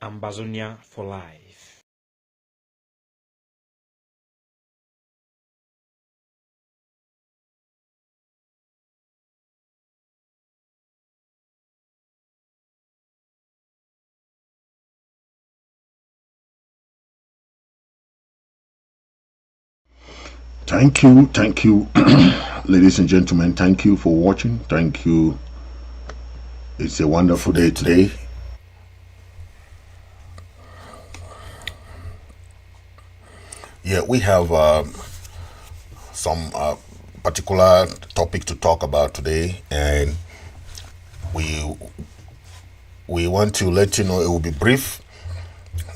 Ambazonia for life. Thank you, ladies and gentlemen. Thank you for watching. Thank you. It's a wonderful day today. Yeah, we have some particular topic to talk about today, and we want to let you know it will be brief,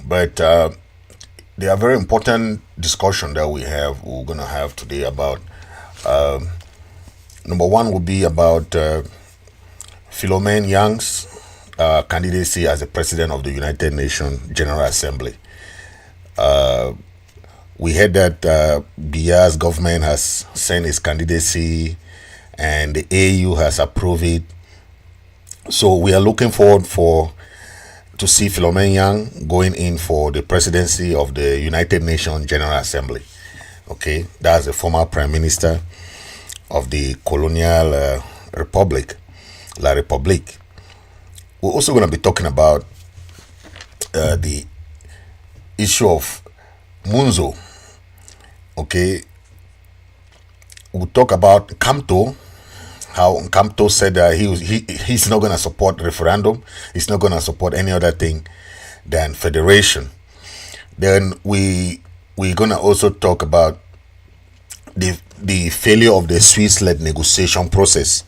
but there are very important discussion that we're gonna have today about. Number one will be about Phelomen Yang's candidacy as the President of the United Nations General Assembly. We heard that Biya's government has sent his candidacy and the AU has approved it. So we are looking forward to see Phelomen Yang going in for the presidency of the United Nations General Assembly. Okay, that's the former Prime Minister of the colonial republic, La République. We're also going to be talking about the issue of Munzo. Okay, we'll talk about Kamto, how Kamto said that he's not going to support referendum, he's not going to support any other thing than federation. Then we're going to also talk about the failure of the Swizz-led negotiation process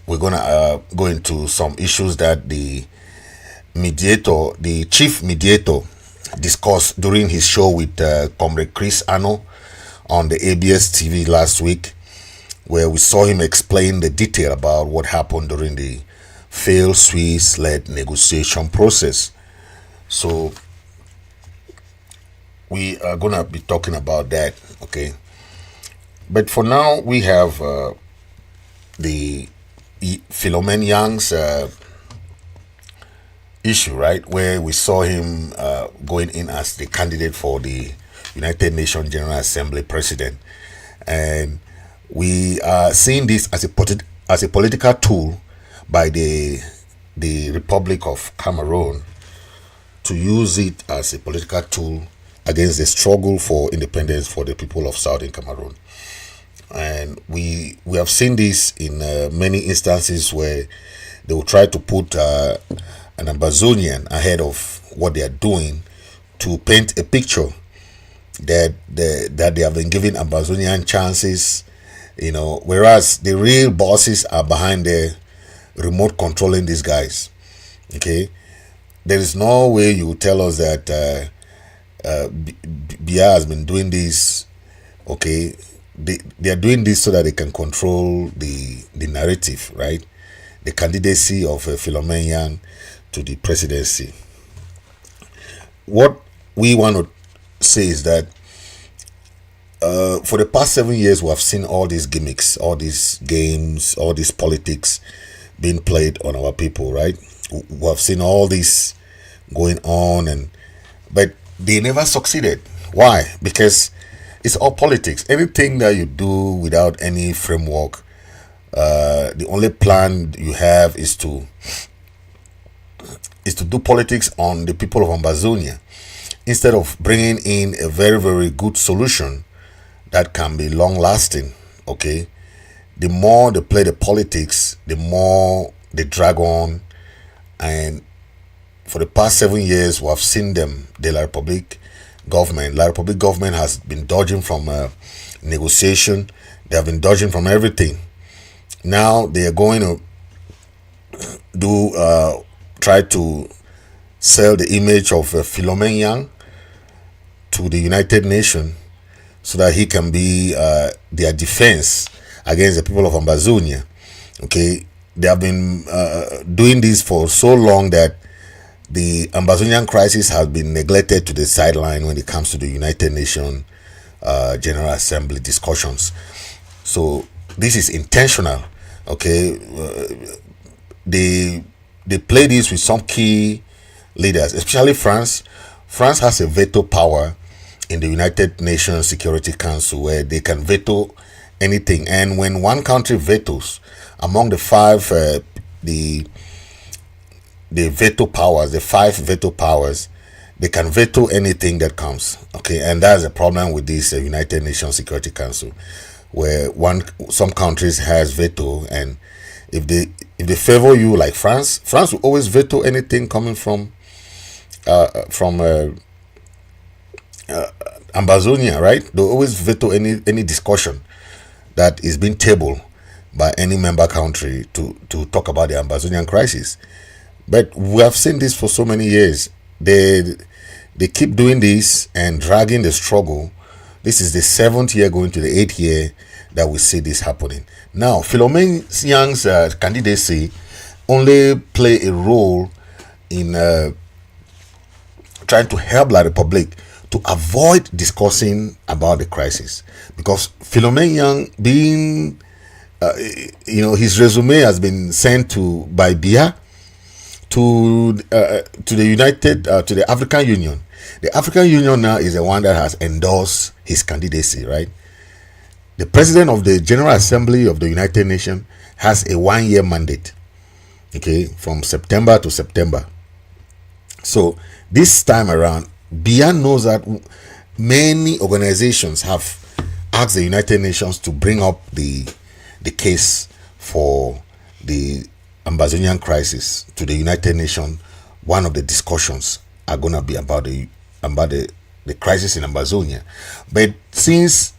we're gonna go into some issues that the chief mediator, discussed during his show with Comrade Chris Anno on the ABS TV last week, where we saw him explain the detail about what happened during the failed Swizz-led negotiation process. So we are gonna be talking about that, okay? But for now, we have the Phelomen Yang's issue, right, where we saw him going in as the candidate for the United Nations General Assembly president, and we are seeing this as a political tool by the Republic of Cameroon to use it as a political tool against the struggle for independence for the people of Southern Cameroon. And we have seen this in many instances where they will try to put an Amazonian ahead of what they are doing to paint a picture that they have been giving Amazonian chances, whereas the real bosses are behind the remote controlling these guys. Okay, there is no way you tell us that Biya has been doing this. Okay, they are doing this so that they can control the narrative, right? The candidacy of Phelomen Yang to the presidency. What we want to say is that for the past 7 years, we have seen all these gimmicks, all these games, all these politics being played on our people, right? We have seen all this going on, but they never succeeded. Why? Because it's all politics. Anything that you do without any framework, the only plan you have is to do politics on the people of Amazonia, instead of bringing in a very, very good solution that can be long lasting. Okay, the more they play the politics, the more they drag on. And for the past 7 years, we have seen them, the La Republic government has been dodging from negotiation. They have been dodging from everything. Now they are going to try to sell the image of Phelomen Yang to the United Nations so that he can be their defense against the people of Amazonia. Okay, they have been doing this for so long that the Amazonian crisis has been neglected to the sideline when it comes to the United Nations General Assembly discussions. So this is intentional. Okay, they play this with some key leaders, especially France. France has a veto power in the United Nations Security Council where they can veto anything. And when one country vetoes, among the five the veto powers, the 5 veto powers, they can veto anything that comes. Okay, and that's a problem with this United Nations Security Council, where some countries has veto, and if they favor you, like France will always veto anything coming from Amazonia, right? They'll always veto any discussion that is being tabled by any member country to talk about the Amazonian crisis. But we have seen this for so many years. They keep doing this and dragging the struggle. This is the 7th year going to the 8th year that we see this happening. Now, Phelomen Yang's candidacy only play a role in trying to help La Republic to avoid discussing about the crisis, because Phelomen Yang being his resume has been sent by Biya to the African Union. The African Union now is the one that has endorsed his candidacy, right? The President of the General Assembly of the United Nations has a 1-year mandate, okay, from September to September. So this time around, Biya knows that many organizations have asked the United Nations to bring up the case for the Amazonian crisis to the United Nations. One of the discussions are going to be about the crisis in Amazonia. But since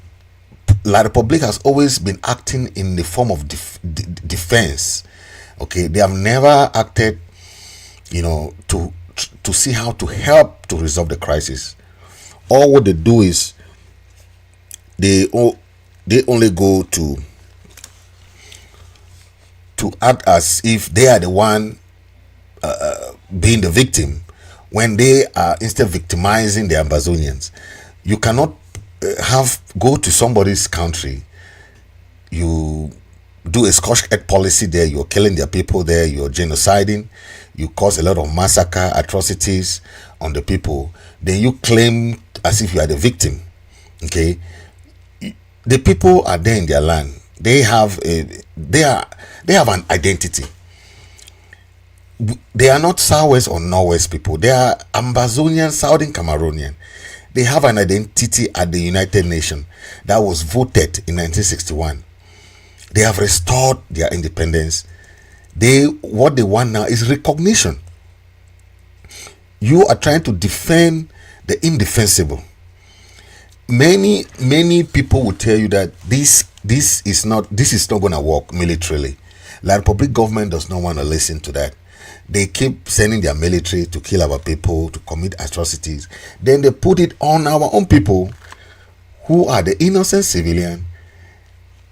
La Republic has always been acting in the form of defense, Okay, they have never acted, to see how to help to resolve the crisis. All what they do is they only go to act as if they are the one being the victim, when they are instead victimizing the Amazonians. You cannot go to somebody's country, you do a Scotch-Egg policy there, you're killing their people there, you're genociding, you cause a lot of massacre, atrocities on the people, then you claim as if you are the victim. Okay, the people are there in their land. They have an identity. They are not Southwest or Northwest people. They are Ambazonian, Southern Cameroonian. They have an identity at the United Nations that was voted in 1961. They have restored their independence. What they want now is recognition. You are trying to defend the indefensible. Many people will tell you that this is not going to work militarily. La Republic government does not want to listen to that. They keep sending their military to kill our people, to commit atrocities. Then they put it on our own people, who are the innocent civilian.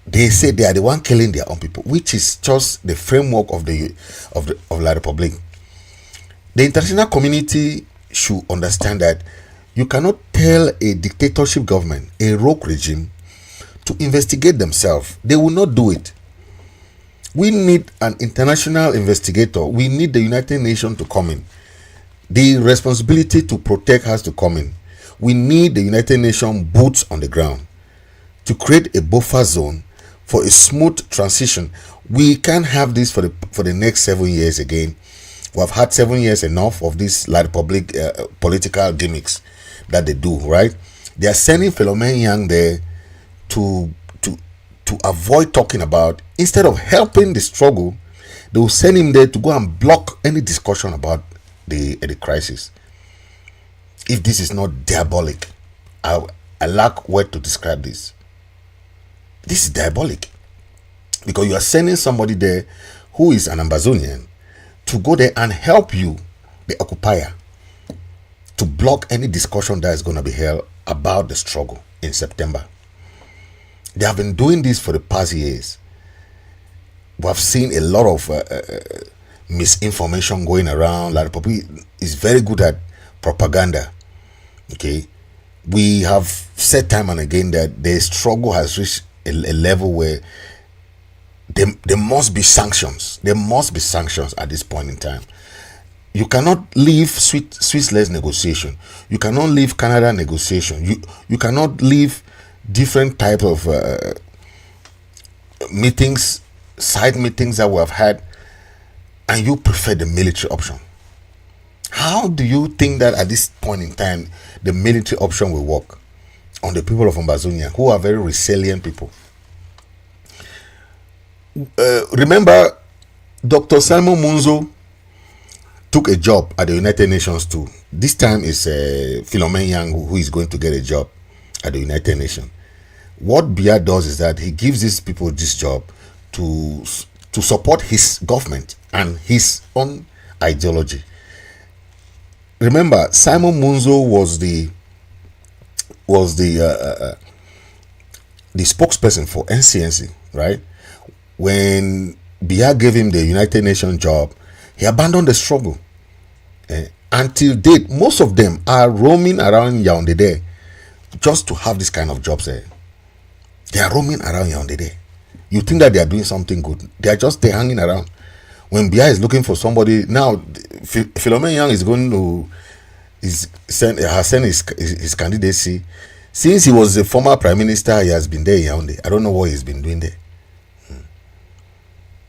They say they are the one killing their own people, which is just the framework of La Republic. The international community should understand that you cannot tell a dictatorship government, a rogue regime, to investigate themselves. They will not do it. We need an international investigator. We need the United Nations to come in. The responsibility to protect has to come in. We need the United Nations boots on the ground to create a buffer zone for a smooth transition. We can't have this for the next 7 years again. We have had 7 years enough of this La Republic political gimmicks that they do, right? They are sending Phelomen Yang there to avoid talking about. Instead of helping the struggle, they will send him there to go and block any discussion about the crisis. If this is not diabolic, I lack word to describe this. This is diabolic, because you are sending somebody there who is an Amazonian to go there and help you, the occupier, to block any discussion that is going to be held about the struggle in September. They have been doing this for the past years. We have seen a lot of misinformation going around. La Republic is very good at propaganda. Okay, we have said time and again that the struggle has reached a level where there must be sanctions. There must be sanctions at this point in time. You cannot leave Swiss-led negotiation. You cannot leave Canada negotiation. You cannot leave different type of meetings, side meetings that we have had, and you prefer the military option. How do you think that at this point in time the military option will work on the people of Amazonia, who are very resilient people? Remember, Dr. Simon Munzo took a job at the United Nations too. This time is Phelomen Yang who is going to get a job at the United Nations. What Biya does is that he gives these people this job to support his government and his own ideology. Remember, Simon Munzo was the spokesperson for NCNC, right? When Biya gave him the United Nations job, he abandoned the struggle. Until date, most of them are roaming around Yaoundé there just to have this kind of jobs there. They are roaming around Yaoundé there. You think that they are doing something good. They are just there hanging around. When Biya is looking for somebody, now Phelomen Yang is going to has sent his candidacy. Since he was a former prime minister, he has been there in Yaoundé. I don't know what he's been doing there.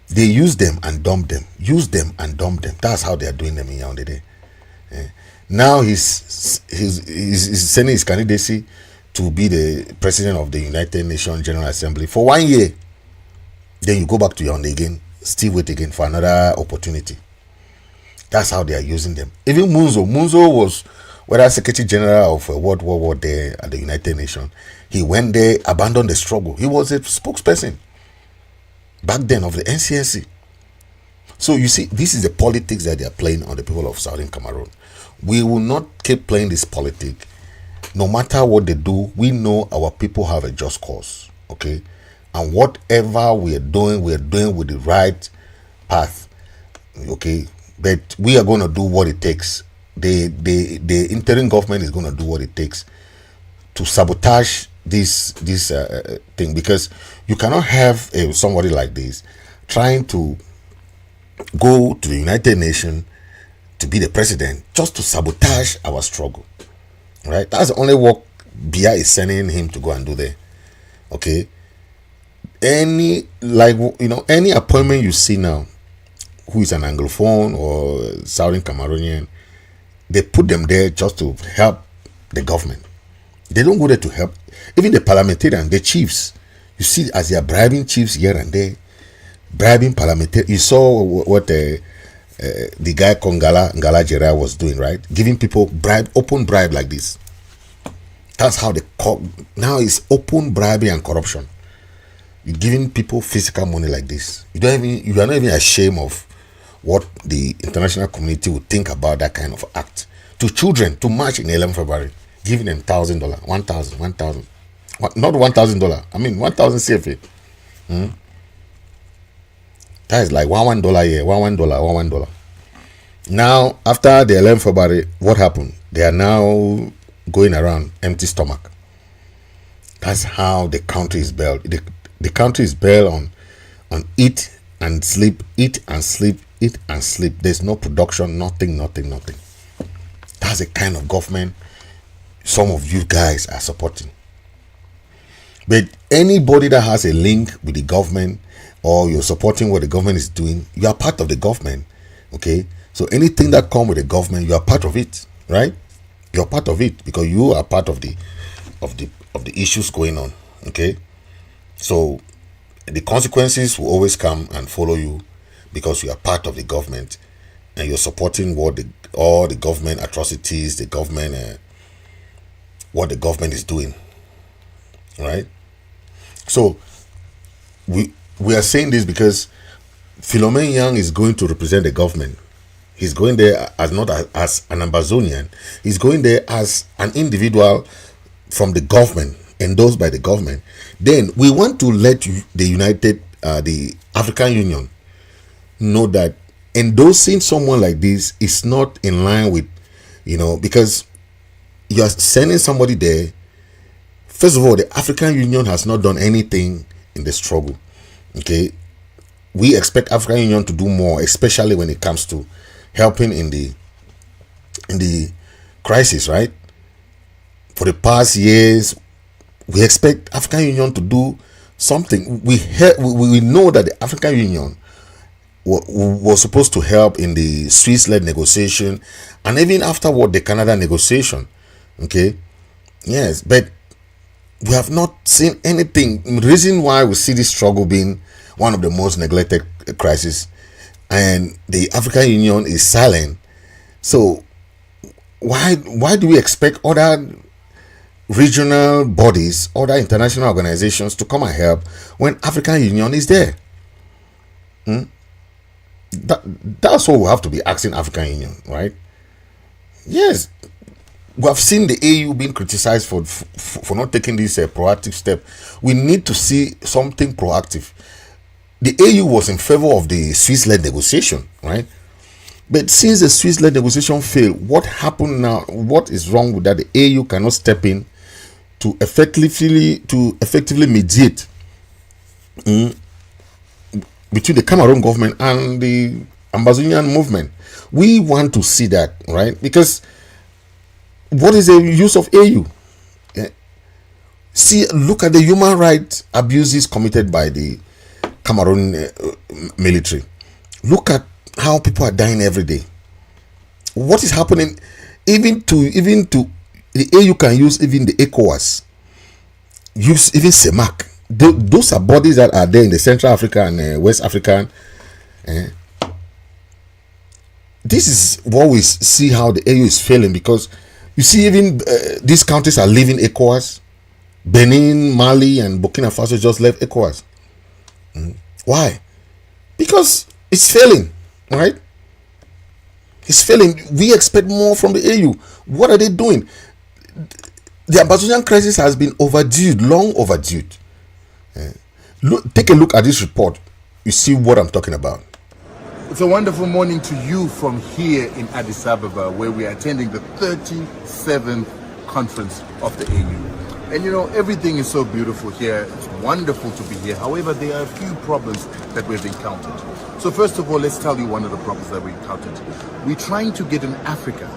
They use them and dump them. Use them and dump them. That's how they are doing them in Yaoundé there. Now he's sending his candidacy to be the president of the United Nations General Assembly for 1 year. Then you go back to Yaoundé again, still wait again for another opportunity. That's how they are using them. Even Munzo was whether Secretary General of World War there at the United Nations. He went there, abandoned the struggle. He was a spokesperson back then of the NCNC. So you see, this is the politics that they are playing on the people of Southern Cameroon. We will not keep playing this politic. No matter what they do, we know our people have a just cause. Okay, and whatever we are doing with the right path. Okay, but we are going to do what it takes. The interim government is going to do what it takes to sabotage this thing, because you cannot have somebody like this trying to go to the United Nations to be the president just to sabotage our struggle. Right? That's the only work Bia is sending him to go and do there. Okay. Any appointment you see now, who is an Anglophone or Southern Cameroonian, they put them there just to help the government. They don't go there to help. Even the parliamentarians, the chiefs, you see, as they are bribing chiefs here and there, bribing parliamentarians. You saw what the guy called Ngala Gerard was doing, right? Giving people open bribe like this. That's how now it's open bribery and corruption. You're giving people physical money like this. You are not even ashamed of what the international community would think about that kind of act. To children to march in 11 February, giving them $1,000, $1,000, not $1,000. I mean 1,000 CFA. That is like $1 here, $1. Now, after the 11th February, what happened? They are now going around empty stomach. That's how the country is built. The country is built on eat and sleep, eat and sleep, eat and sleep. There's no production, nothing. That's the kind of government some of you guys are supporting. But anybody that has a link with the government, or you're supporting what the government is doing, you are part of the government. Okay, so anything that comes with the government, you are part of it, right? You're part of it because you are part of the issues going on. Okay, so the consequences will always come and follow you because you are part of the government and you're supporting all the government atrocities, the government what the government is doing, right? So we are saying this because Phelomen Yang is going to represent the government. He's going there as not as an Ambazonian. He's going there as an individual from the government, endorsed by the government. Then we want to let the African Union know that endorsing someone like this is not in line with, because you are sending somebody there. First of all, the African Union has not done anything in the struggle. Okay, we expect African Union to do more, especially when it comes to helping in the crisis, right? For the past years, we expect African Union to do something. We know that the African Union was supposed to help in the Swizz-led negotiation, and even afterward the Canada negotiation. Okay, yes, but we have not seen anything. The reason why we see this struggle being one of the most neglected crises, and the African Union is silent. So why do we expect other regional bodies, other international organizations to come and help when African Union is there? That's what we have to be asking African Union, right? Yes, we have seen the AU being criticized for not taking this proactive step. We need to see something proactive. The AU was in favor of the Swiss-led negotiation, right? But since the Swiss-led negotiation failed, what happened now? What is wrong with that? The AU cannot step in to effectively mediate between the Cameroon government and the Ambazonian movement. We want to see that, right? Because what is the use of AU? See, look at the human rights abuses committed by the Cameroon military. Look at how people are dying every day. What is happening? Even to the AU can use even the ECOWAS, use even CEMAC. Those are bodies that are there in the Central Africa and West Africa. This is what we see how the AU is failing, because you see even these countries are leaving ECOWAS. Benin, Mali, and Burkina Faso just left ECOWAS. Why? Because it's failing. right? It's failing. We expect more from the AU. What are they doing? The Ambazonian crisis has been overdue, long overdue. Take a look at this report. You see what I'm talking about. It's a wonderful morning to you from here in Addis Ababa, where we are attending the 37th conference of the AU. And you know, everything is so beautiful here. It's wonderful to be here. However, there are a few problems that we've encountered. So first of all, let's tell you one of the problems that we encountered. We're trying to get an Africa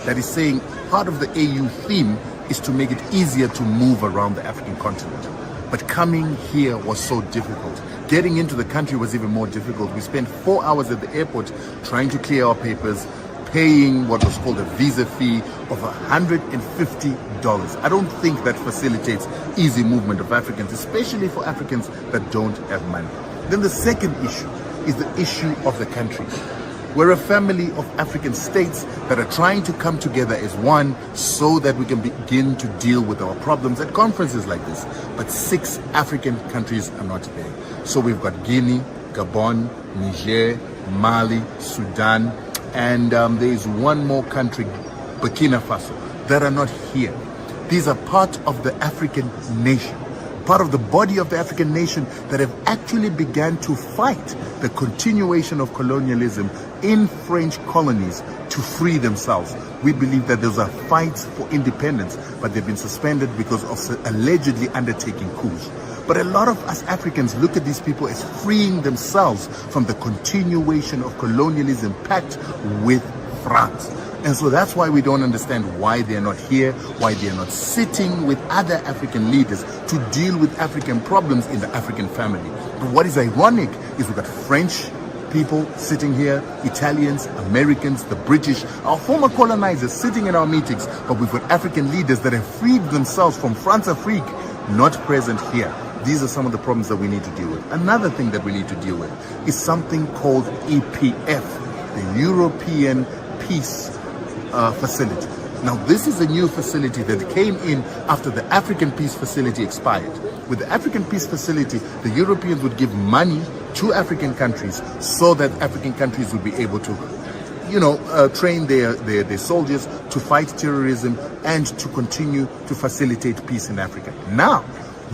that is saying part of the AU theme is to make it easier to move around the African continent. But coming here was so difficult. Getting into the country was even more difficult. We spent 4 hours at the airport trying to clear our papers, paying what was called a visa fee of $150. I don't think that facilitates easy movement of Africans, especially for Africans that don't have money. Then the second issue is the issue of the country. We're a family of African states that are trying to come together as one so that we can begin to deal with our problems at conferences like this. But 6 African countries are not there. So we've got Guinea, Gabon, Niger, Mali, Sudan, and there is one more country, Burkina Faso, that are not here. These are part of the African nation, part of the body of the African nation that have actually began to fight the continuation of colonialism in French colonies to free themselves. We believe that those are fights for independence, but they've been suspended because of allegedly undertaking coups. But a lot of us Africans look at these people as freeing themselves from the continuation of colonialism pact with France. And so that's why we don't understand why they're not here, why they're not sitting with other African leaders to deal with African problems in the African family. But what is ironic is we've got French people sitting here, Italians, Americans, the British, our former colonizers sitting in our meetings, but we've got African leaders that have freed themselves from France-Afrique, not present here. These are some of the problems that we need to deal with. Another thing that we need to deal with is something called EPF, the European Peace Facility. Now, this is a new facility that came in after the African Peace Facility expired. With the African Peace Facility, the Europeans would give money to African countries so that African countries would be able to, train their soldiers to fight terrorism and to continue to facilitate peace in Africa. Now,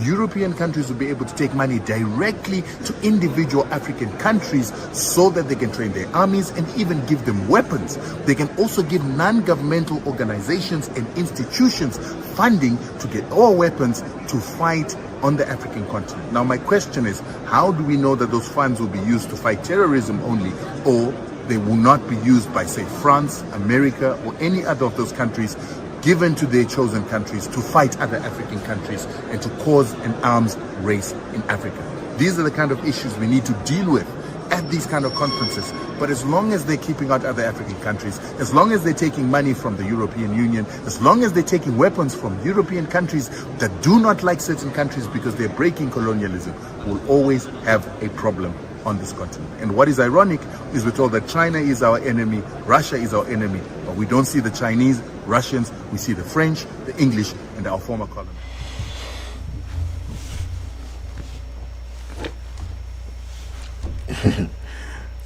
European countries will be able to take money directly to individual African countries so that they can train their armies and even give them weapons. They can also give non-governmental organizations and institutions funding to get our weapons to fight on the African continent. Now, my question is, how do we know that those funds will be used to fight terrorism only, or they will not be used by, say, France, America, or any other of those countries, given to their chosen countries to fight other African countries and to cause an arms race in Africa? These are the kind of issues we need to deal with at these kind of conferences. But as long as they're keeping out other African countries, as long as they're taking money from the European Union, as long as they're taking weapons from European countries that do not like certain countries because they're breaking colonialism, we'll always have a problem on this continent. And what is ironic is we're told that China is our enemy, Russia is our enemy, but we don't see the Chinese, Russians, we see the French, the English, and our former colonies.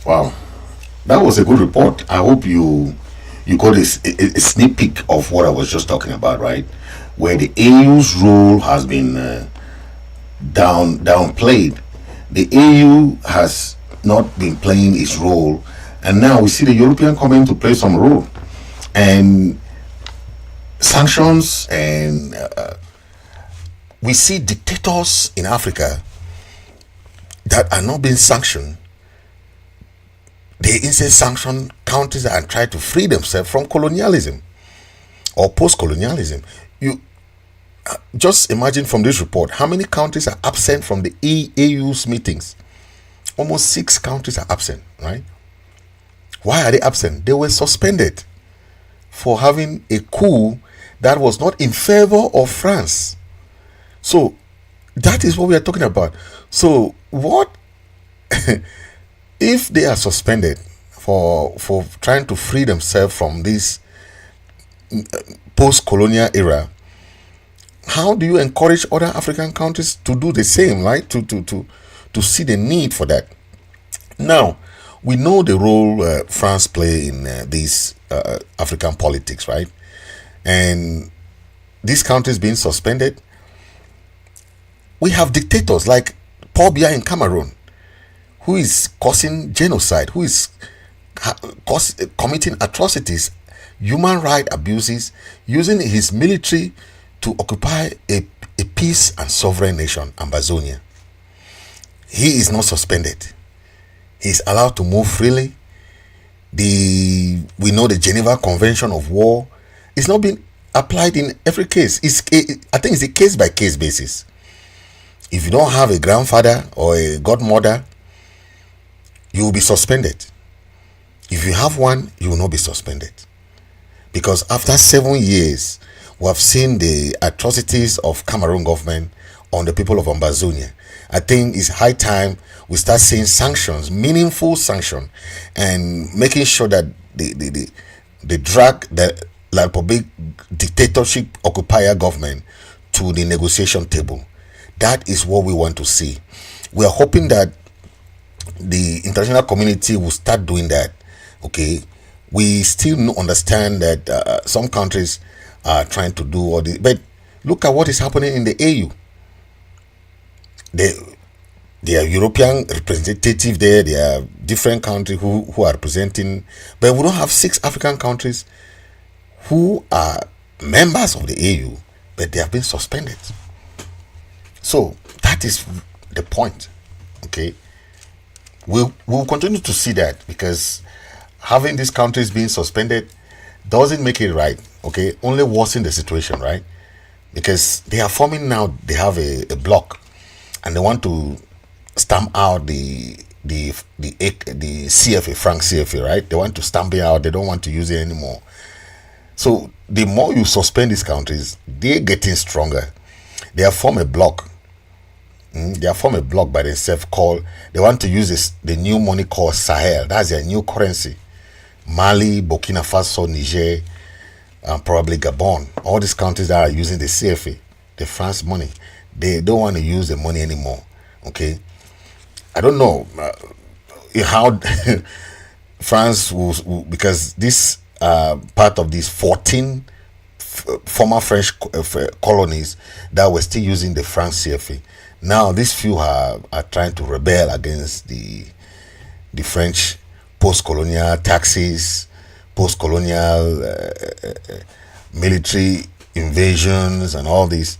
Wow, that was a good report. I hope you got a sneak peek of what I was just talking about, right? Where the AU's role has been downplayed. The AU has not been playing its role, and now we see the European coming to play some role, and sanctions, and we see dictators in Africa that are not being sanctioned. They instead sanction countries that are trying to free themselves from colonialism or post-colonialism. You just imagine from this report how many countries are absent from the AU's meetings. Almost 6 countries are absent, right? Why are they absent? They were suspended for having a coup that was not in favor of France. So that is what we are talking about. So what if they are suspended for trying to free themselves from this post-colonial era? How do you encourage other African countries to do the same, right? To see the need for that? Now, we know the role France play in these African politics, right? And these countries being suspended. We have dictators like Paul Biya in Cameroon, who is causing genocide, who is committing atrocities, human rights abuses, using his military to occupy a peace and sovereign nation, Amazonia. He is not suspended. He is allowed to move freely. We know the Geneva Convention of War is not being applied in every case. I think it's a case-by-case basis. If you don't have a grandfather or a godmother, you will be suspended. If you have one, you will not be suspended. Because after 7 years, we have seen the atrocities of Cameroon government on the people of Amazonia. I think it's high time we start seeing sanctions, meaningful sanction, and making sure that they drag the La Republic dictatorship occupier government to the negotiation table. That is what we want to see. We are hoping that the international community will start doing that. Okay, we still understand that some countries are trying to do all this, but look at what is happening in the AU. There are European representatives there. There are different countries who are representing, but we don't have 6 African countries who are members of the AU, but they have been suspended. So that is the point. Okay, we'll continue to see that, because having these countries being suspended doesn't make it right. Okay, only worsen the situation, right? Because they are forming now. They have a bloc, and they want to stamp out the CFA, franc CFA, right? They want to stamp it out. They don't want to use it anymore. So the more you suspend these countries, they're getting stronger. They have formed a bloc. They have formed a bloc by themselves called, they want to use the new money called Sahel. That's their new currency. Mali, Burkina Faso, Niger, and probably Gabon. All these countries that are using the CFA, the France money, they don't want to use the money anymore. Okay, I don't know how France will, because this part of these 14 former French colonies that were still using the franc CFA. Now these few are trying to rebel against the French post-colonial taxes, post-colonial military invasions and all this,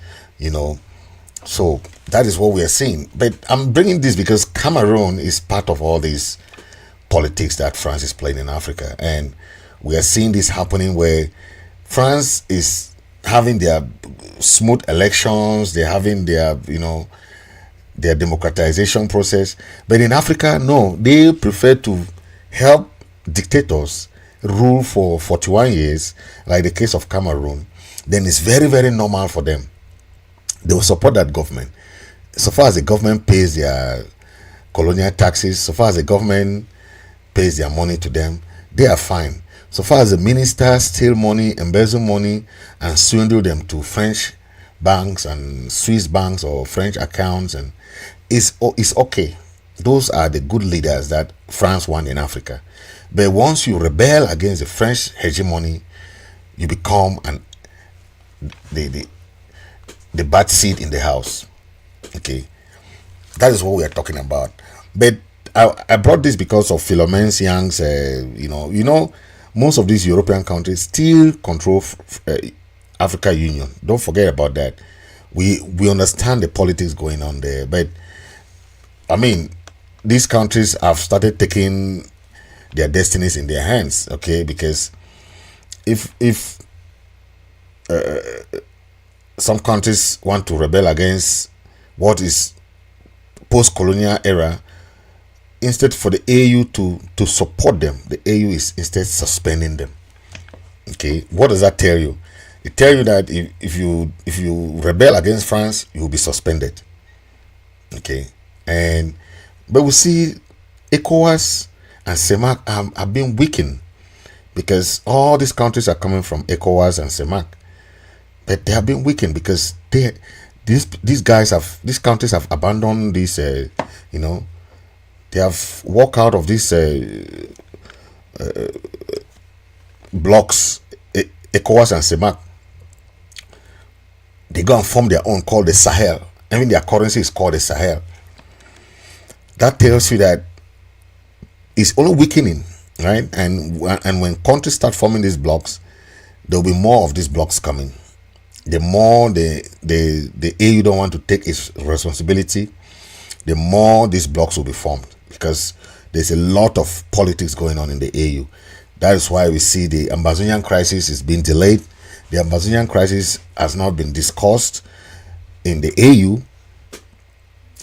So that is what we are seeing. But I'm bringing this because Cameroon is part of all these politics that France is playing in Africa. And we are seeing this happening where France is having their smooth elections, they're having their, their democratization process. But in Africa, no, they prefer to help dictators rule for 41 years, like the case of Cameroon. Then it's very, very normal for them. They will support that government. So far as the government pays their colonial taxes, so far as the government pays their money to them, they are fine. So far as the ministers steal money, embezzle money, and swindle them to French banks and Swiss banks or French accounts, and it's okay. Those are the good leaders that France want in Africa. But once you rebel against the French hegemony, you become the bad seed in the house. Okay, that is what we are talking about. But I brought this because of Phelomen Yang's. Most of these European countries still control Africa Union. Don't forget about that. We understand the politics going on there, but I mean, these countries have started taking their destinies in their hands. Okay, because if some countries want to rebel against what is post-colonial era, instead for the AU to support them, the AU is instead suspending them. Okay, what does that tell you? It tells you that if you rebel against France, you will be suspended. Okay, but we see ECOWAS and CEMAC are being weakened because all these countries are coming from ECOWAS and CEMAC, but they have been weakened because these countries have abandoned this They have walked out of these blocks, ECOWAS and CEMAC. They go and form their own called the Sahel. Even their currency is called the Sahel. That tells you that it's only weakening, right? And when countries start forming these blocks, there will be more of these blocks coming. The more the AU don't want to take its responsibility, the more these blocks will be formed, because there's a lot of politics going on in the AU. That is why we see the Amazonian crisis is being delayed. The Amazonian crisis has not been discussed in the AU.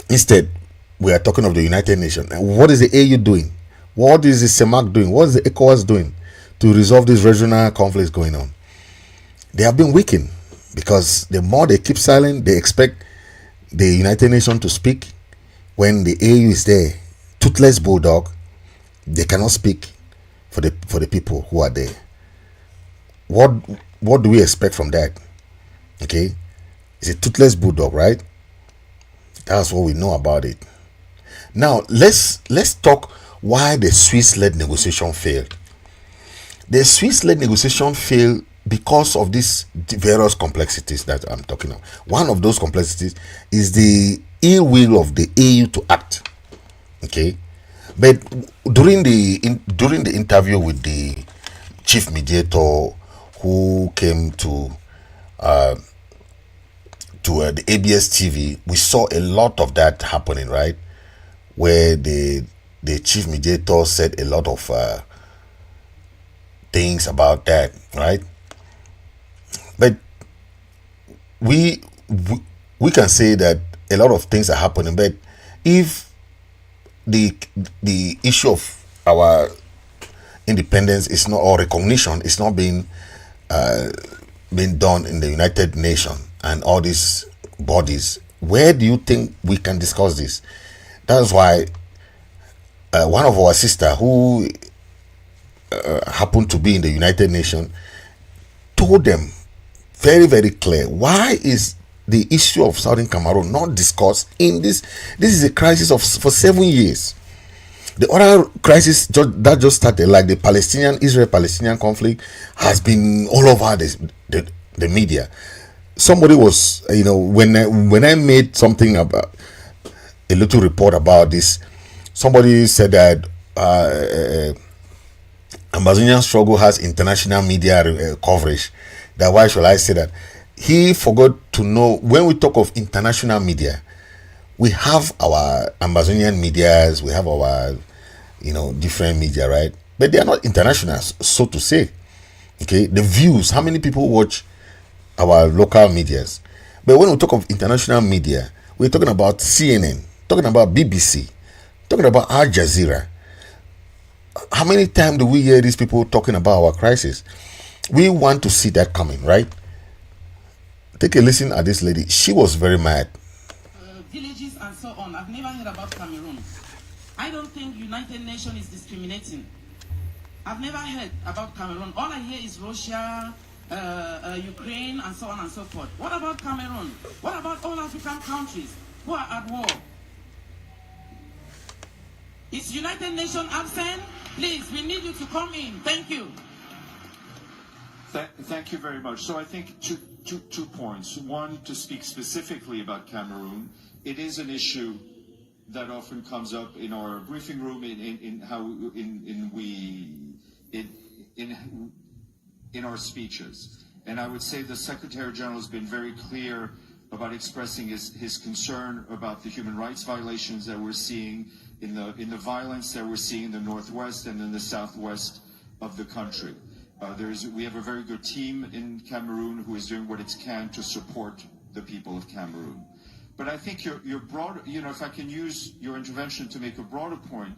Instead, we are talking of the United Nations. And what is the AU doing? What is the CEMAC doing? What is the ECOWAS doing to resolve these regional conflicts going on? They have been weakened, because the more they keep silent, they expect the United Nations to speak. When the AU is there, toothless bulldog, they cannot speak for the people who are there. What do we expect from that? Okay, it's a toothless bulldog, right? That's what we know about it. Now let's talk why the Swiss-led negotiation failed. The Swiss-led negotiation failed because of these various complexities that I'm talking about. One of those complexities is the ill will of the AU to act. Okay, but during the interview with the chief mediator who came to the ABS TV, we saw a lot of that happening, right? Where the chief mediator said a lot of things about that, right? But we can say that a lot of things are happening, but if the issue of our independence is not, or recognition is not being done in the United Nations and all these bodies, where do you think we can discuss this? That's why one of our sisters who happened to be in the United Nations told them very, very clear, why is the issue of Southern Cameroon not discussed in this? This is a crisis for 7 years. The other crisis that just started, like the Israel-Palestinian conflict, has been all over the media. Somebody was, when I made something about a little report about this, somebody said that Amazonian struggle has international media coverage. That why should I say that? He forgot to know, when we talk of international media, we have our Amazonian medias, we have our different media, right? But they are not international, so to say. Okay, the views, how many people watch our local medias? But when we talk of international media, we're talking about CNN, talking about BBC, talking about Al Jazeera. How many times do we hear these people talking about our crisis? We want to see that coming, right? Take a listen at this lady. She was very mad. Villages and so on. I've never heard about Cameroon. I don't think United Nations is discriminating. I've never heard about Cameroon. All I hear is Russia, Ukraine, and so on and so forth. What about Cameroon? What about all African countries who are at war? Is United Nations absent? Please, we need you to come in. Thank you. Thank you very much. So I think two points. One, to speak specifically about Cameroon, it is an issue that often comes up in our briefing room in our speeches. And I would say the Secretary General has been very clear about expressing his concern about the human rights violations that we're seeing, in the violence that we're seeing in the northwest and in the southwest of the country. We have a very good team in Cameroon who is doing what it can to support the people of Cameroon. But I think your broader, if I can use your intervention to make a broader point,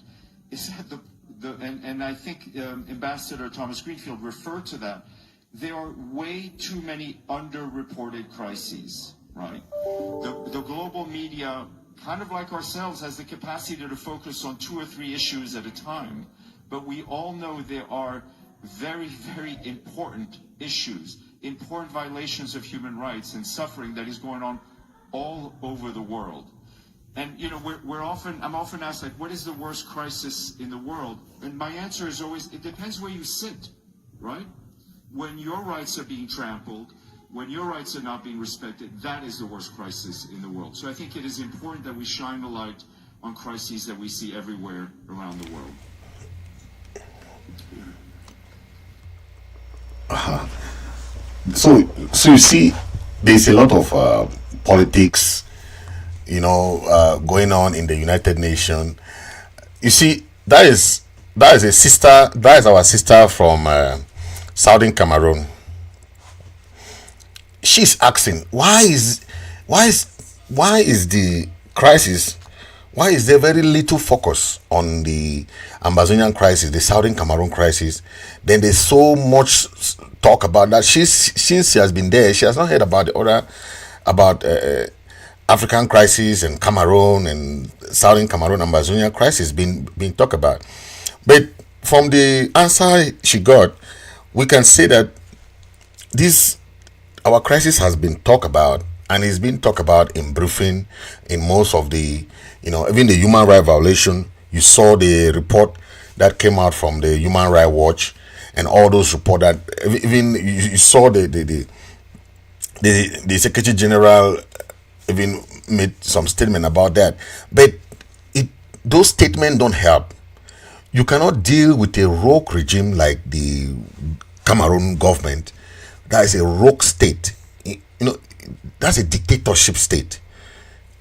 is that and I think Ambassador Thomas Greenfield referred to that, there are way too many underreported crises, right? The global media, kind of like ourselves, has the capacity to focus on 2 or 3 issues at a time. But we all know there are very, very important issues, important violations of human rights and suffering that is going on all over the world. And I'm often asked, like, what is the worst crisis in the world? And my answer is always, it depends where you sit, right? When your rights are being trampled, when your rights are not being respected, that is the worst crisis in the world. So I think it is important that we shine a light on crises that we see everywhere around the world. So you see, there's a lot of politics, going on in the United Nations. You see, that is our sister from Southern Cameroon. She's asking, why is the crisis? Why is there very little focus on the Amazonian crisis, the Southern Cameroon crisis? Then there's so much talk about that. Since she has been there, she has not heard about the other, about African crisis and Cameroon and Southern Cameroon, Amazonian crisis being talked about. But from the answer she got, we can say that our crisis has been talked about, and it's been talked about in briefing in most of the, even the human rights violation. You saw the report that came out from the Human Rights Watch, and all those reports that even you saw the Secretary General even made some statement about that. But those statements don't help. You cannot deal with a rogue regime like the Cameroon government. That is a rogue state. That's a dictatorship state,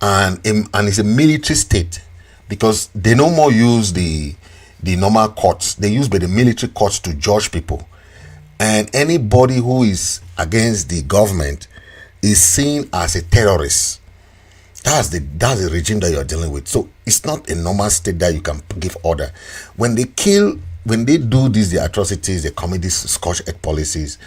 and it's a military state, because they no more use the normal courts. They use the military courts to judge people, and anybody who is against the government is seen as a terrorist. That's the regime that you're dealing with. So it's not a normal state that you can give order. When they do the atrocities, they commit these scorched earth policies,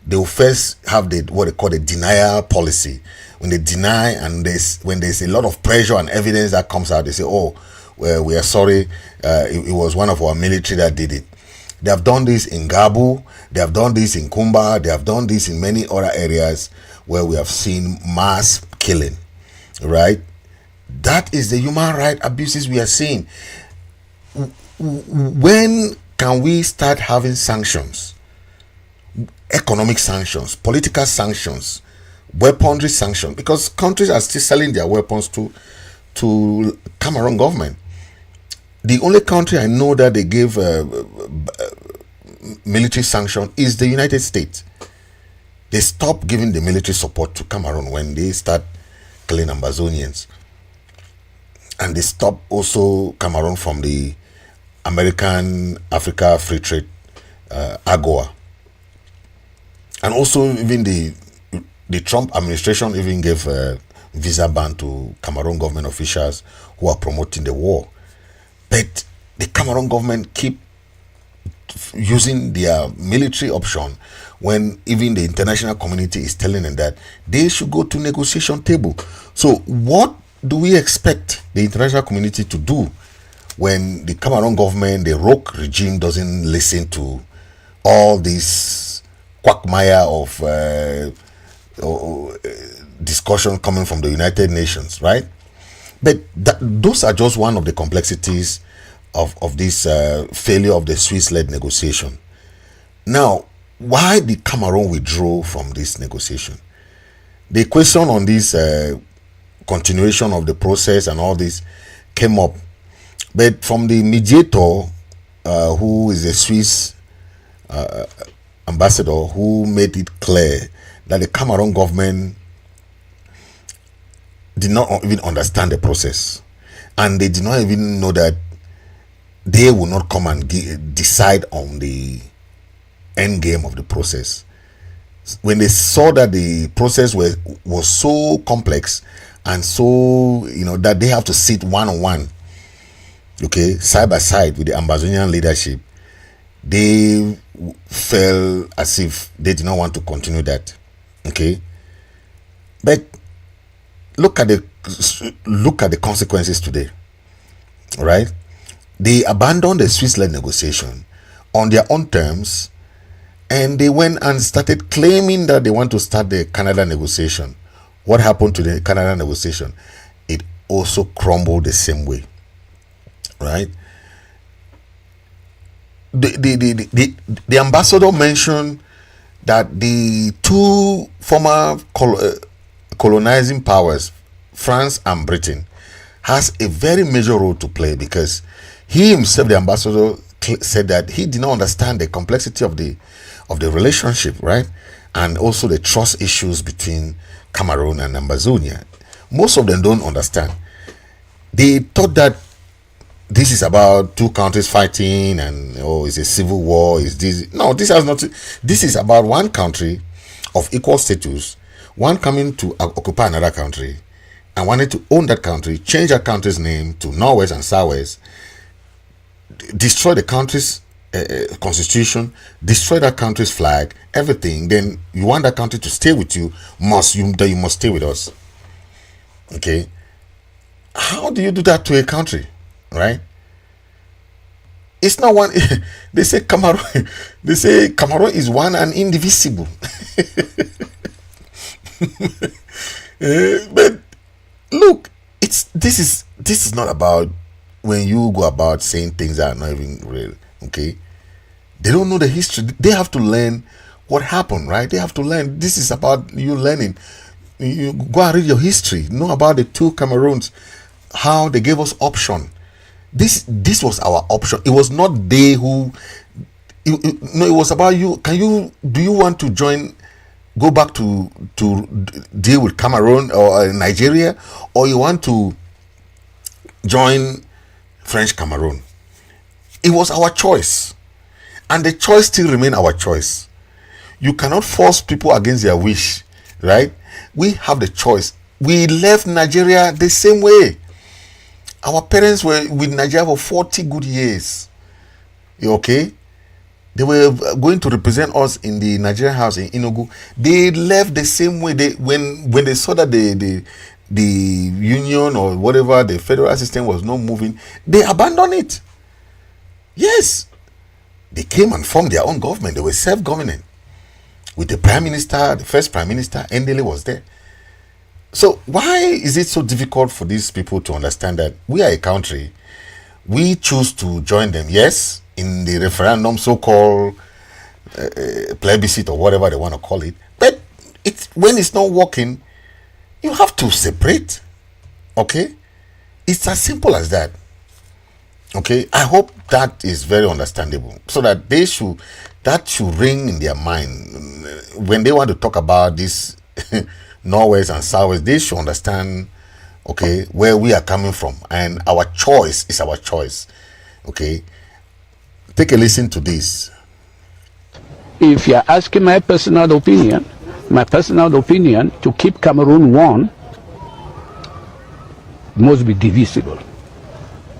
they will first have what they call the denial policy. When they deny, and when there's a lot of pressure and evidence that comes out, they say, oh, well, we are sorry, it was one of our military that did it. They have done this in Gabu, they have done this in Kumba, they have done this in many other areas where we have seen mass killing, right? That is the human rights abuses we are seeing. When can we start having sanctions? Economic sanctions, political sanctions, weaponry sanctions, because countries are still selling their weapons to Cameroon government. The only country I know that they gave military sanction is the United States. They stopped giving the military support to Cameroon when they start killing Amazonians, and they stopped also Cameroon from the American Africa Free Trade AGOA. And also, even the Trump administration even gave a visa ban to Cameroon government officials who are promoting the war. But the Cameroon government keep using their military option when even the international community is telling them that they should go to negotiation table. So what do we expect the international community to do when the Cameroon government, the rogue regime, doesn't listen to all this quagmire of discussion coming from the United Nations, right? But those are just one of the complexities of this failure of the Swiss-led negotiation. Now, why did Cameroon withdraw from this negotiation? The question on this continuation of the process and all this came up, but from the mediator, who is a Swiss ambassador, who made it clear that the Cameroon government did not even understand the process, and they did not even know that they will not come and decide on the end game of the process. When they saw that the process was so complex and so that they have to sit one-on-one, okay, side by side with the Amazonian leadership, they felt as if they did not want to continue that. Okay, but look at the consequences today, right? They abandoned the Swiss-led negotiation on their own terms, and they went and started claiming that they want to start the Canada negotiation. What happened to the Canada negotiation? It also crumble the same way, right? The ambassador mentioned that the two former colonizing powers, France and Britain, has a very major role to play, because he himself, the ambassador, said that he did not understand the complexity of the relationship, right? And also the trust issues between Cameroon and Amazonia. Most of them don't understand. They thought that this is about two countries fighting and it's a civil war. Is this? No, this has not. This is about one country of equal status, one coming to occupy another country and wanted to own that country, change that country's name to Norwest and Southwest, destroy the country's constitution, destroy that country's flag, everything. Then you want that country to stay with you, you must stay with us. Okay, how do you do that to a country, right? It's not one. They say Cameroon. They say Cameroon is one and indivisible. But look, this is not about when you go about saying things that are not even real. Okay, they don't know the history. They have to learn what happened, right? They have to learn. This is about you learning. You go and read your history. Know about the two Cameroons, how they gave us option. This was our option. It was not they who. No, it was about you. Do you want to go back to deal with Cameroon or Nigeria, or you want to join French Cameroon? It was our choice, and the choice still remain our choice. You cannot force people against their wish, right? We have the choice. We left Nigeria the same way. Our parents were with Nigeria for 40 good years. Okay? They were going to represent us in the Nigerian house in Enugu. They left the same way. When they saw that the union or whatever, the federal system was not moving, they abandoned it. Yes. They came and formed their own government. They were self-governing. With the prime minister, the first prime minister, Ndele was there. So why is it so difficult for these people to understand that we are a country? We choose to join them, yes, in the referendum, so-called plebiscite or whatever they want to call it. But when it's not working, you have to separate. Okay? It's as simple as that. Okay? I hope that is very understandable, so that that should ring in their mind when they want to talk about this Norwest and Southwest. They should understand, okay, where we are coming from, and our choice is our choice. Okay, take a listen to this. If you are asking my personal opinion to keep Cameroon one must be divisible,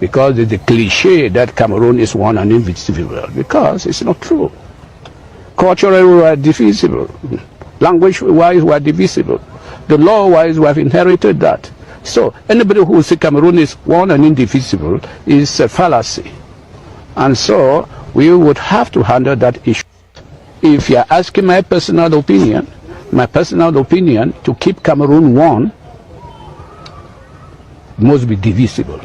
because it's the cliche that Cameroon is one and indivisible, because it's not true. Culturally we are divisible, language-wise we are divisible, the law-wise we have inherited that. So anybody who says Cameroon is one and indivisible is a fallacy. And so we would have to handle that issue. If you are asking my personal opinion to keep Cameroon one must be divisible,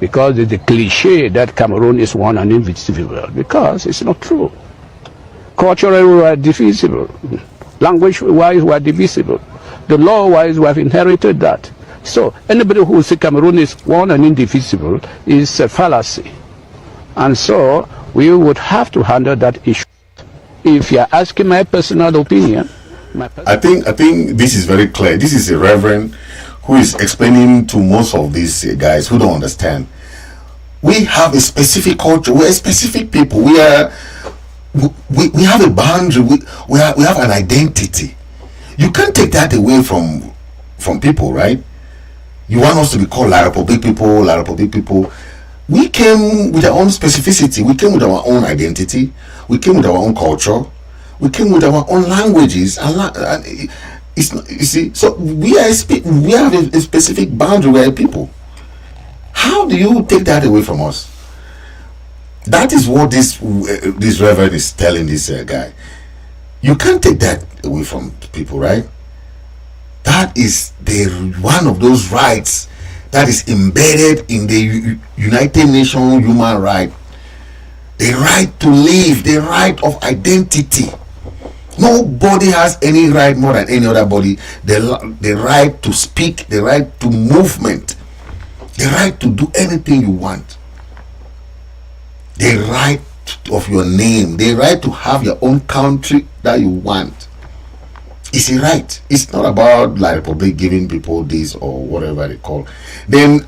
because it's the cliche that Cameroon is one and indivisible, because it's not true. Culturally we are divisible, language-wise we are divisible, the law-wise we have inherited that. So anybody who says Cameroon is one and indivisible is a fallacy. And so we would have to handle that issue. If you are asking my personal opinion, I think this is very clear. This is a reverend who is explaining to most of these guys who don't understand. We have a specific culture. We are specific people. We have a boundary. We have an identity. You can't take that away from people, right? You want us to be called La Republic people. We came with our own specificity. We came with our own identity. We came with our own culture. We came with our own languages. And it's not, you see, so we have a specific boundary. We are people. How do you take that away from us? That is what this reverend is telling this guy. You can't take that away from people, right? That is one of those rights that is embedded in the United Nations human right. The right to live, the right of identity. Nobody has any right more than any other body. The right to speak, the right to movement, the right to do anything you want, the right of your name, the right to have your own country that you want. It's a right. It's not about like Republic giving people this or whatever they call. Then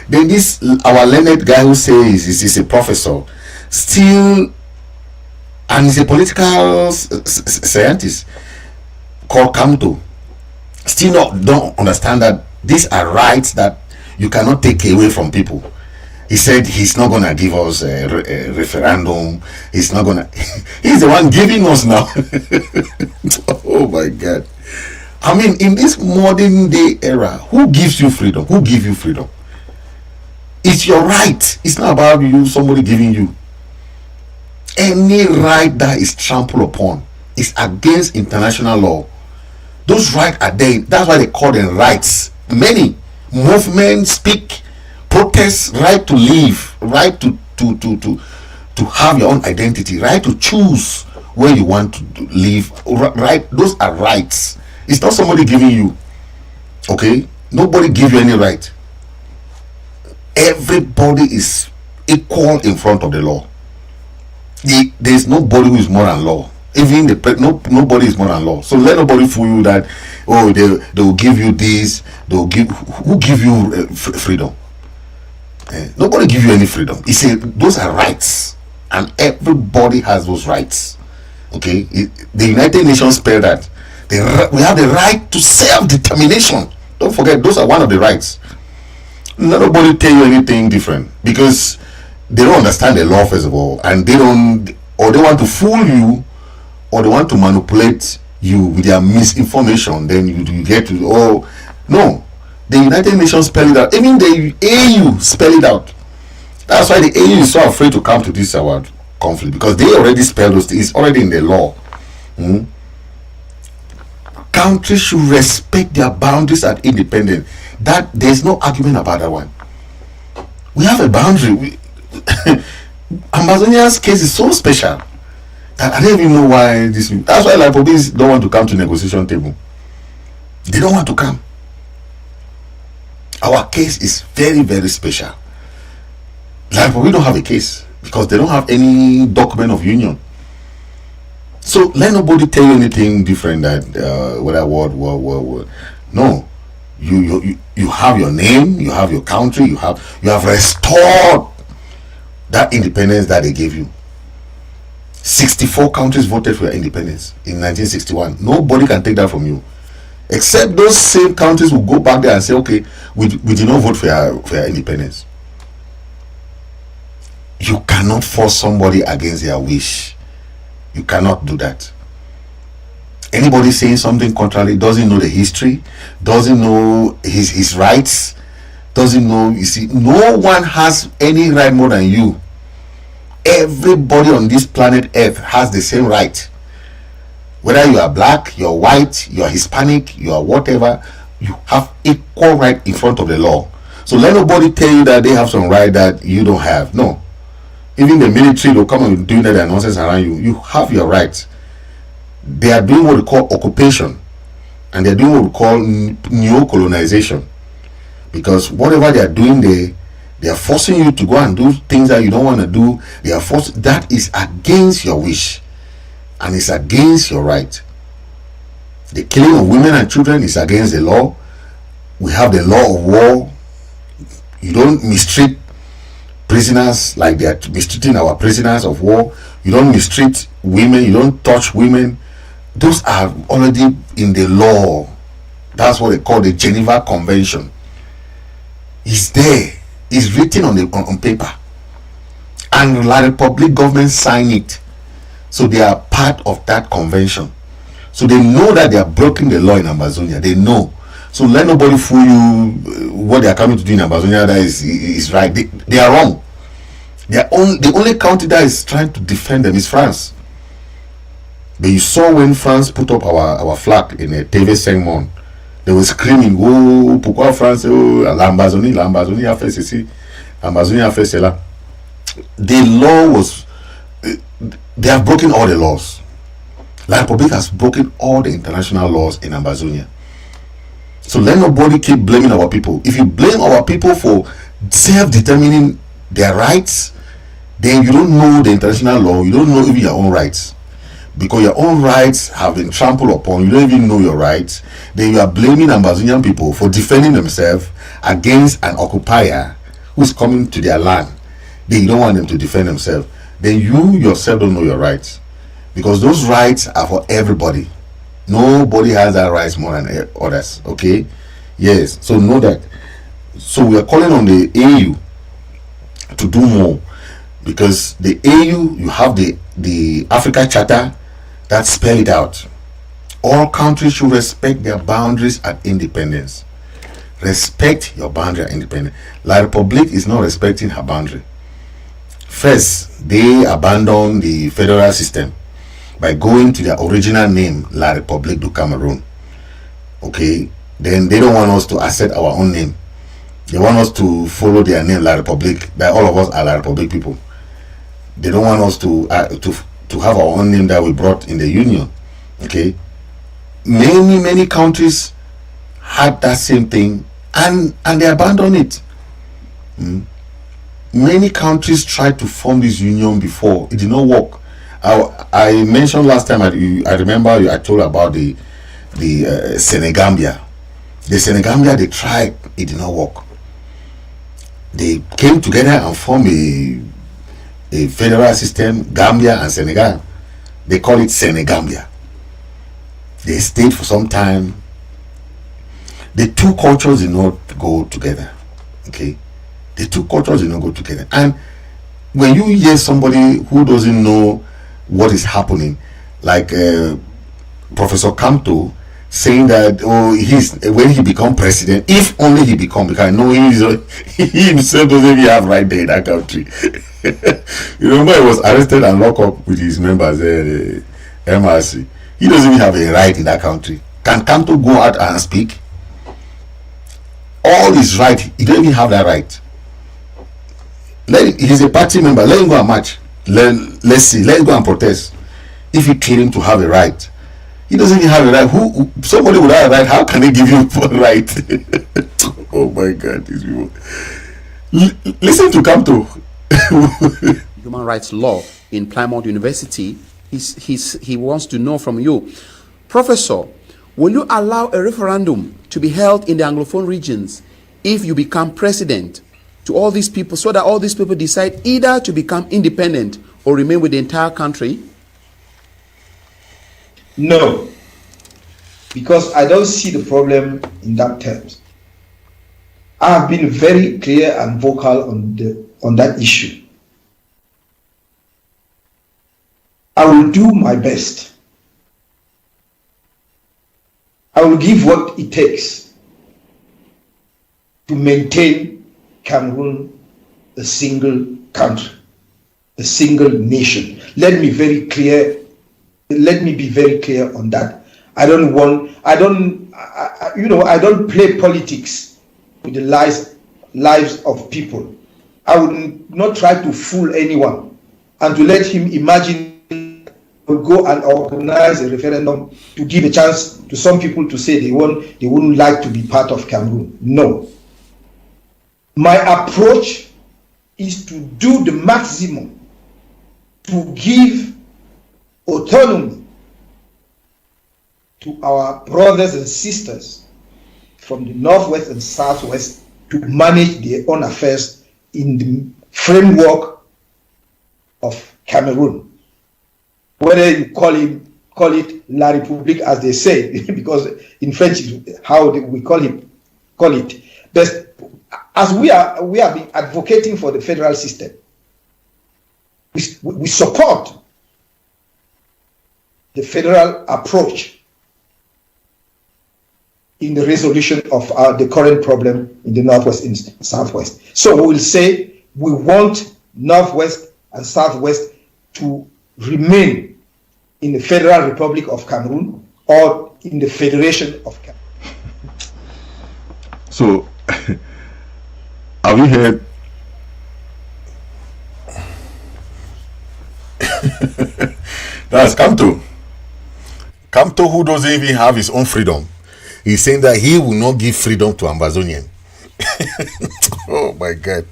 this our learned guy who says he's a professor, still, and he's a political scientist called Kamto, still don't understand that these are rights that you cannot take away from people. He said he's not gonna give us a referendum. He's not gonna. He's the one giving us now. Oh my God! I mean, in this modern day era, who gives you freedom? Who gives you freedom? It's your right. It's not about you. Somebody giving you. Any right that is trampled upon is against international law. Those rights are there. That's why they call them rights. Many movements speak. Protest, right to live, right to have your own identity, right to choose where you want to live, right? Those are rights. It's not somebody giving you. Okay, nobody give you any right. Everybody is equal in front of the law. There is nobody who is more than law. Even nobody is more than law. So let nobody fool you that they will give you this. Who give you freedom? Nobody give you any freedom. He said those are rights, and everybody has those rights. Okay, the United Nations spell that we have the right to self-determination. Don't forget, those are one of the rights. Nobody tell you anything different because they don't understand the law first of all, and they want to fool you, or they want to manipulate you with their misinformation. Then you get to no. The United Nations spell it out. Even the AU spell it out. That's why the AU is so afraid to come to this our conflict, because they already spell those things. It's already in the law. Countries should respect their boundaries and independence. That there's no argument about that one. We have a boundary. Amazonia's case is so special that I don't even know why this. That's why like police don't want to come to negotiation table. They don't want to come. Our case is very, very special. Like we don't have a case because they don't have any document of union. So let nobody tell you anything different that word. No, you have your name, you have your country, you have restored that independence that they gave you. 64 countries voted for your independence in 1961. Nobody can take that from you. Except those same countries will go back there and say, okay, we did not vote for your independence. You cannot force somebody against their wish. You cannot do that. Anybody saying something contrary doesn't know the history, doesn't know his rights, doesn't know. You see, no one has any right more than you. Everybody on this planet Earth has the same right. Whether you are black, you're white, you're Hispanic, you are whatever, you have equal right in front of the law. So let nobody tell you that they have some right that you don't have. No. Even the military will come and do that nonsense around you. You have your rights. They are doing what we call occupation, and they're doing what we call neo-colonization. Because whatever they are doing, they are forcing you to go and do things that you don't want to do. They are forced. That is against your wish. And it's against your right. The killing of women and children is against the law. We have the law of war. You don't mistreat prisoners like they are mistreating our prisoners of war. You don't mistreat women. You don't touch women. Those are already in the law. That's what they call the Geneva Convention. It's there. It's written on paper. And La Republic government signed it. So they are part of that convention. So they know that they are breaking the law in Amazonia. They know. So let nobody fool you. What they are coming to do in Amazonia that is right. They are wrong. The only country that is trying to defend them is France. But you saw when France put up our flag in a TV segment, They were screaming, oh, pourquoi France, oh, l'Amazonie a fait ceci, l'Amazonie a fait cela. The law was, they have broken all the laws. La Republic has broken all the international laws in Amazonia. So let nobody keep blaming our people. If you blame our people for self-determining their rights, then you don't know the international law, you don't know even your own rights. Because your own rights have been trampled upon, you don't even know your rights, then you are blaming Amazonian people for defending themselves against an occupier who's coming to their land. Then you don't want them to defend themselves. Then you yourself don't know your rights. Because those rights are for everybody. Nobody has that rights more than others. Okay? Yes. So know that. So we are calling on the AU to do more. Because the AU, you have the Africa Charter that spell it out. All countries should respect their boundaries and independence. Respect your boundary and independence. La Republic is not respecting her boundary. First, they abandoned the federal system by going to their original name, La République du Cameroon. Okay, then they don't want us to accept our own name. They want us to follow their name, La République. That all of us are La République people. They don't want us to have our own name that we brought in the union. Okay, many countries had that same thing, and they abandoned it. Many countries tried to form this union before. It did not work. I mentioned last time, I remember I told about the Senegambia. The Senegambia, they tried, it did not work. They came together and formed a federal system, Gambia and Senegal. They call it Senegambia. They stayed for some time. The two cultures did not go together. Okay, the two cultures did not go together. And when you hear somebody who doesn't know what is happening, like Professor Kamto saying that, oh, when he become president, if only he become, because I know he himself doesn't even have right there in that country. You remember he was arrested and locked up with his members, the MRC. He doesn't even have a right in that country. Can Kamto go out and speak? All his right, he don't even have that right. He's a party member, let him go and march. Let's see, let's go and protest. If he claim to have a right, he doesn't even have a right. Somebody would have a right. How can they give you a right? Oh my God, these people. Listen to Kamto. Human rights law in Plymouth University. He wants to know from you, Professor, will you allow a referendum to be held in the Anglophone regions if you become president, to all these people, so that all these people decide either to become independent or remain with the entire country? No, because I don't see the problem in that terms. I have been very clear and vocal on that issue. I will do my best. I will give what it takes to maintain Cameroon a single country, a single nation. Let me be very clear on that. I don't play politics with the lives of people. I would not try to fool anyone and to let him imagine we'll go and organize a referendum to give a chance to some people to say they wouldn't like to be part of Cameroon. No. My approach is to do the maximum to give autonomy to our brothers and sisters from the Northwest and Southwest to manage their own affairs in the framework of Cameroon. Whether you call it La République, as they say, because in French how we call it. But as we have been advocating for the federal system, we support the federal approach in the resolution of the current problem in the Northwest and Southwest. So we will say we want Northwest and Southwest to remain in the Federal Republic of Cameroon or in the Federation of Cameroon. So, have you heard? That's Kamto. Kamto, who doesn't even have his own freedom, he's saying that he will not give freedom to Ambazonian. Oh my God!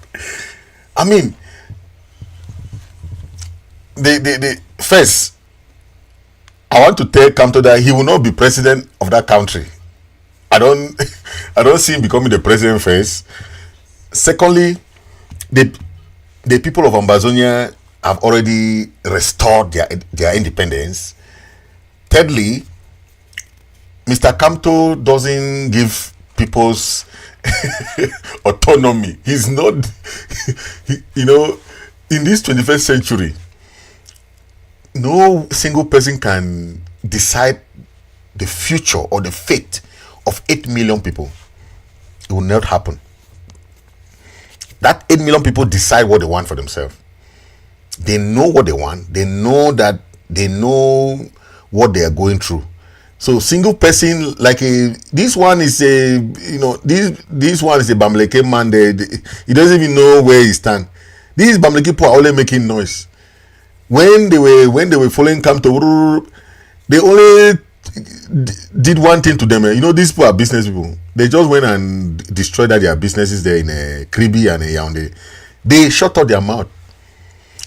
I mean, first, I want to tell Kamto that he will not be president of that country. I don't see him becoming the president first. Secondly, the people of Ambazonia have already restored their independence. Thirdly, Mr. Kamto doesn't give people's autonomy. He's not, in this 21st century, no single person can decide the future or the fate of 8 million people. It will not happen. That 8 million people decide what they want for themselves. They know what they want. They know what they are going through. So single person, like this one is a this one is a Bamleke man. He doesn't even know where he stands. These Bamleke people are only making noise. When they were following Kamto, they only did one thing to them. These people are business people. They just went and destroyed their businesses there in Kribi and Yaoundé. They shut up their mouth.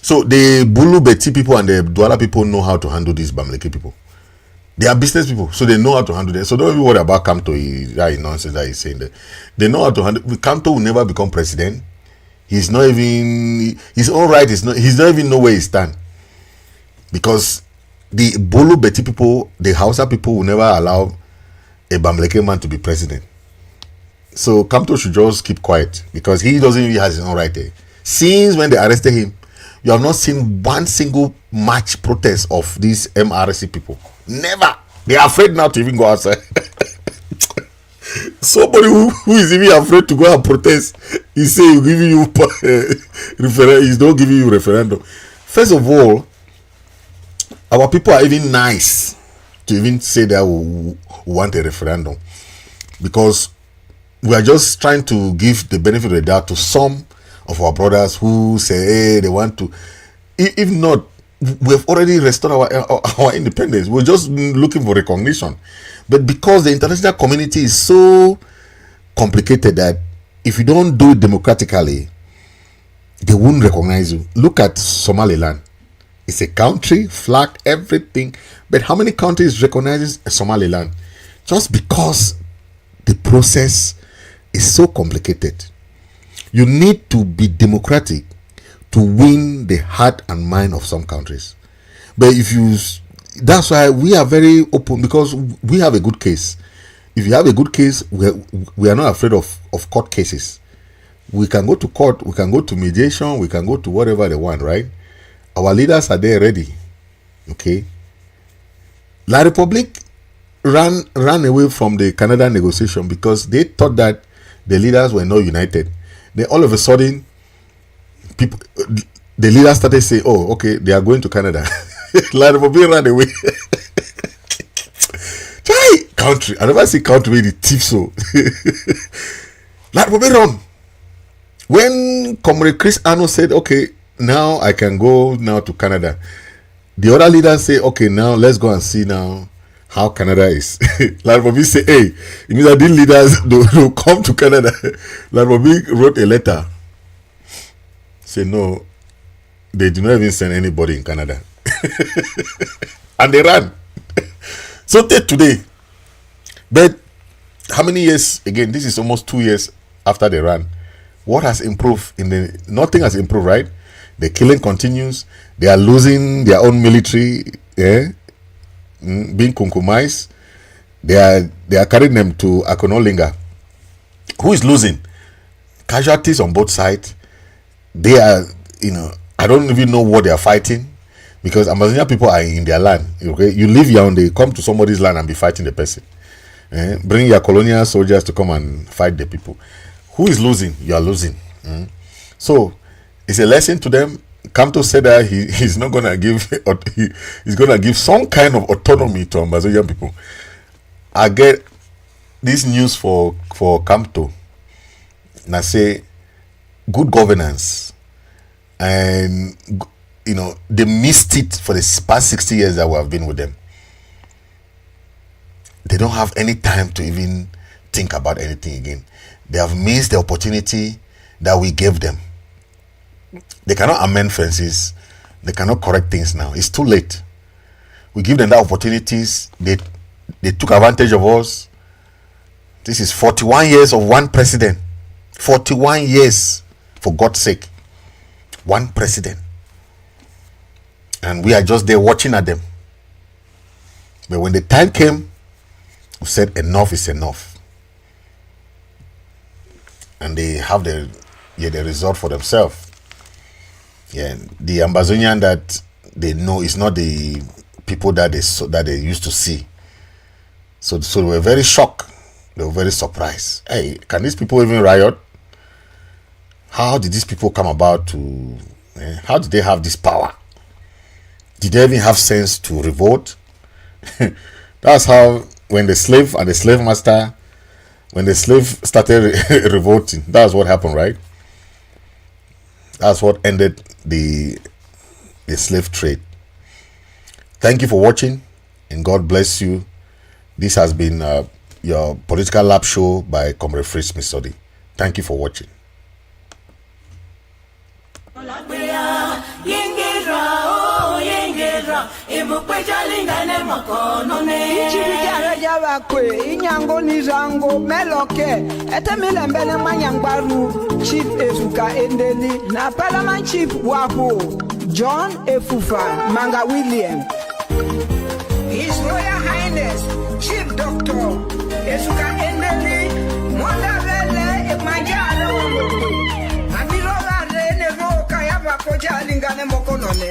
So the Bulu Beti people and the Douala people know how to handle these Bamleke people. They are business people, so they know how to handle them. So don't even worry about Kamto. That nonsense that he's saying there. They know how to handle. Kamto will never become president. He's not even. He's all right. He's not even know where he stands. Because the Bulu Beti people, the Hausa people will never allow a Bamleke man to be president. So Kamto should just keep quiet because he doesn't even have his own right there. Since when they arrested him, you have not seen one single march protest of these MRC people. Never. They are afraid now to even go outside. Somebody who is even afraid to go and protest, he say he's giving you he's not giving you referendum. First of all, our people are even nice to even say that we want a referendum, because we are just trying to give the benefit of the doubt to some of our brothers who say, hey, they want to. If not, we have already restored our independence. We're just looking for recognition. But because the international community is so complicated that if you don't do it democratically, they won't recognize you. Look at Somaliland. It's a country, flag, everything. But how many countries recognizes Somaliland? Just because the process is so complicated. You need to be democratic to win the heart and mind of some countries. But that's why we are very open, because we have a good case. If you have a good case, we are not afraid of court cases. We can go to court, we can go to mediation, we can go to whatever they want, right? Our leaders are there ready. Okay. La Republique ran away from the Canada negotiation because they thought that the leaders were not united. Then all of a sudden, the leaders started saying, oh, okay, they are going to Canada. La Republique ran away. Country. I never see country where the thief so. La Republique run. When Comrade Chris Arno said, okay, now I can go now to Canada, the other leaders say, okay, now let's go and see now how Canada is. La Republique say, hey, it means that these leaders don't come to Canada. La Republique wrote a letter. Say, no, they do not even send anybody in Canada. And they ran. So take today. But how many years, again, this is almost 2 years after they ran. What has improved? Nothing has improved, right? The killing continues. They are losing their own military, being compromised. They are carrying them to Akonolinga. Who is losing? Casualties on both sides. They are, I don't even know what they are fighting, because Amazonian people are in their land. Okay, you leave Yaoundé, come to somebody's land and be fighting the person. Bring your colonial soldiers to come and fight the people. Who is losing? You are losing. So it's a lesson to them. Kamto said that he's not gonna give. He's gonna give some kind of autonomy to Amazonian people. I get this news for Kamto. Now say good governance, and you know they missed it for the past 60 years that we have been with them. They don't have any time to even think about anything again. They have missed the opportunity that we gave them. They cannot amend fences. They cannot correct things now. It's too late. We give them the opportunities. They took advantage of us. This is 41 years of one president. 41 years, for God's sake. One president. And we are just there watching at them. But when the time came, we said enough is enough. And they have the result for themselves. Yeah, the Ambazonian that they know is not the people that they used to see. So they were very shocked. They were very surprised. Hey, can these people even riot? How did these people come about to? How did they have this power? Did they even have sense to revolt? That's how when the slave and the slave master, when the slave started revolting, that's what happened, right? That's what ended the slave trade. Thank you for watching, and God bless you. This has been your Political Lab show by Comrade Fritz Misodi. Thank you for watching. Chief Esuka Endeli na Parliament Chief Wapo John Efufa Manga William. His Royal Highness Chief Doctor Esuka Endeli Mondavele Majalo Amirola Rene Roka Yaba Koja Lingane Mokonone.